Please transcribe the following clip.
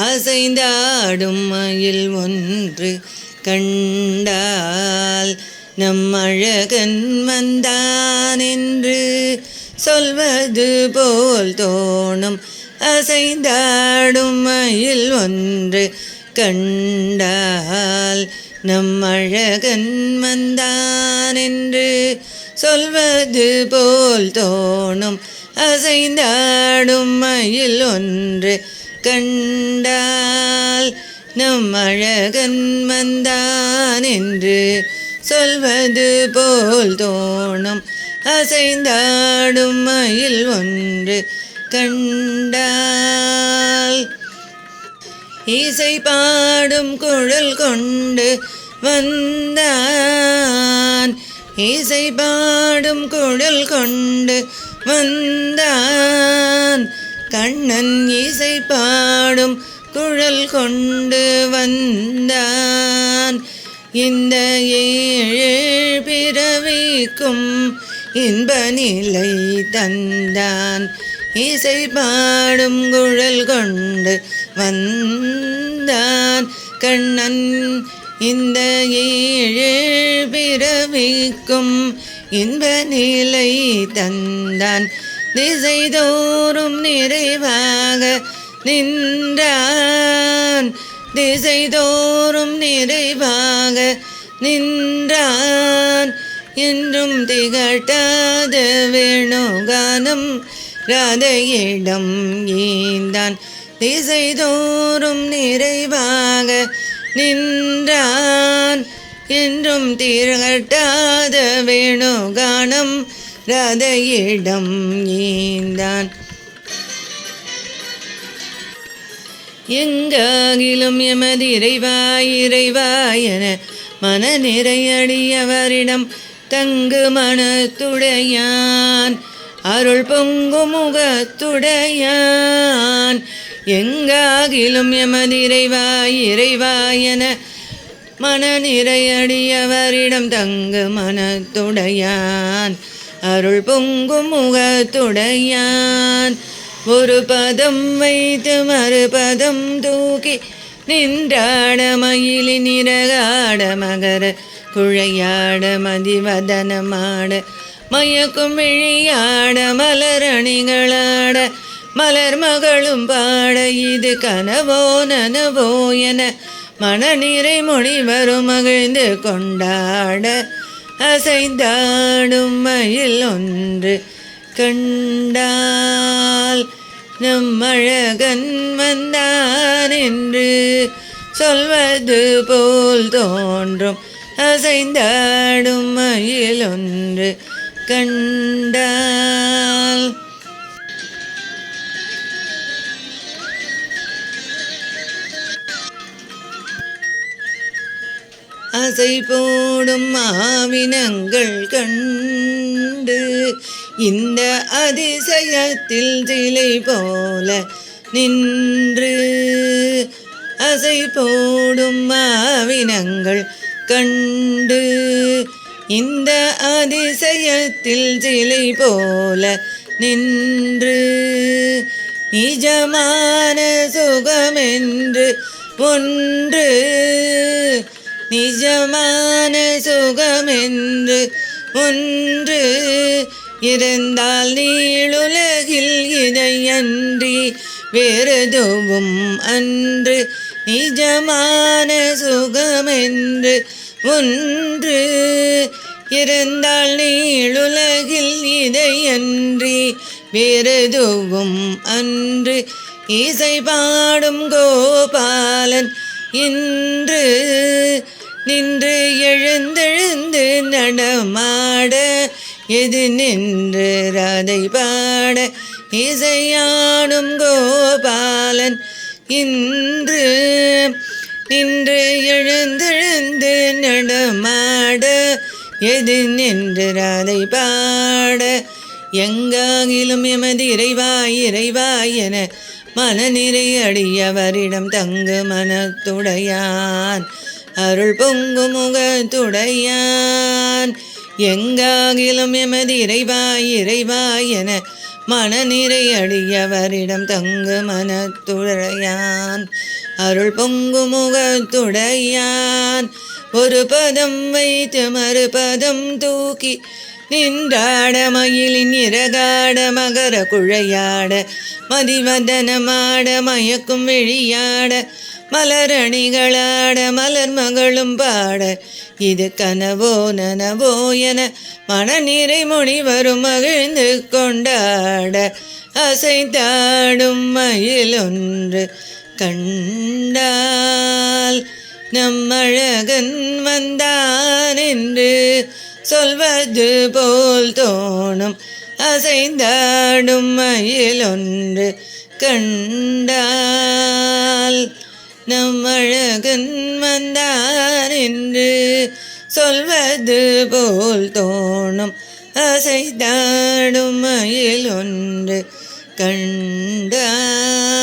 அசைந்தாடும் மயில் ஒன்று கண்டால் நம் அழகன் வந்தான் என்று சொல்வது போல் தோணும். அசைந்தாடும் மயில் ஒன்று கண்டால் நம் அழகன் வந்தான் என்று சொல்வது போல் தோணும். அசைந்தாடும் மயில் ஒன்று கண்டால் நம் அழகன் வந்தான் என்று சொல்வது போல் தோணும். அசைந்தாடும் மயில் ஒன்று கண்டால் இசை பாடும் குழல் கொண்டு வந்தான். இசை பாடும் குழல் கொண்டு வந்தான். கண்ணன் இசை பாடும் குழல் கொண்டு வந்தான். இந்த ஏழு பிறவிக்கும் இன்ப நிலை தந்தான். இசை பாடும் குழல் கொண்டு வந்தான். கண்ணன் இந்த ஏழு பிறவிக்கும் இன்ப நிலை தந்தான். திசைதோறும் நிறைவாக நின்றான். திசைதோறும் நிறைவாக நின்றான். என்றும் திகட்டாத வேணுகானம் ராதையிடம் ஈந்தான். திசைதோறும் நிறைவாக நின்றான். என்றும் திகட்டாத வேணுகானம் ராதையிடம் ஈந்தான். எங்காகிலும் எமது இறைவாய் இறைவாய் என மன நிறையடியவரிடம் தங்கு மனத்துடையான். அருள் பொங்கு முகத்துடையான். எங்காகிலும் எமது இறைவாய் இறைவாய் என மன நிறையடியவரிடம் தங்கு மனத்துடையான். அருள் பொங்கு முகத்துடையான். ஒரு பதம் வைத்து மறுபதம் தூக்கி நின்றாட மயிலின் இறகாட மகர குழையாட மதிவதனமாட மயக்கும் விழியாட மலரணிகளாட மலர் மகளும் பாட இது கனவோ நனவோ என மனநிறை மொழி வரும் மகிழ்ந்து கொண்டாட அசைந்தாடும் மயில் ஒன்று கண்டால் நம் அழகன் வந்தான் என்று சொல்வது போல் தோன்றும். அசைந்தாடும் மயில் ஒன்று கண்டால் அசை போடும் மாவினங்கள் கண்டு இந்த அதிசயத்தில் சிலை போல நின்று. அசை போடும் மாவினங்கள் கண்டு இந்த அதிசயத்தில் சிலை போல நின்று. நிஜமான சுகமென்று ஒன்று. நிஜமான சுகமென்று ஒன்று இருந்தால் நீளுலகில் இதையன்றி வேறெதுவும் அன்று. நிஜமான சுகமென்று ஒன்று இருந்தால் நீளுலகில் இதையன்றி வேறெதுவும் அன்று. இசை பாடும் கோபாலன் இன்று நின்று எழுந்தெழுந்து நடமாட எது நின்று ராதை பாட. இசையாடும் கோபாலன் இன்று நின்று எழுந்தெழுந்து நடமாட எது நின்று ராதை பாட. எங்காகிலும் எமது இறைவாய் இறைவாய் என மனநிறை அடியவரிடம் தங்கு மனத்துடையான். அருள் பொங்கு முகத்துடையான். எங்காகிலும் எமது இறைவாய் இறைவாய் என மனநிறை அடியவரிடம் தங்கு மனத்துடையான் அருள் பொங்கு முகத்துடையான் ஒரு பதம் வைத்து மறுபதம் தூக்கி நின்றாட மயிலின் இறகாட மகர குழையாட மதிவதனமாட மயக்கும் விழியாட மலரணிகளாட மலர் மகளும் பாட இது கனவோ நனவோ என மனநிறை முனிவரும் மகிழ்ந்து கொண்டாட அசைத்தாடும் மயில் ஒன்று கண்டால் நம்மழகன் வந்தான் என்று சொல்வது போல் தோணும் அசைந்தாடும் மயில் ஒன்று கண்டால் நம்மழகன் வந்தான் என்று சொல்வது போல் தோணும் அசைந்தாடும் மயில் ஒன்று கண்டால்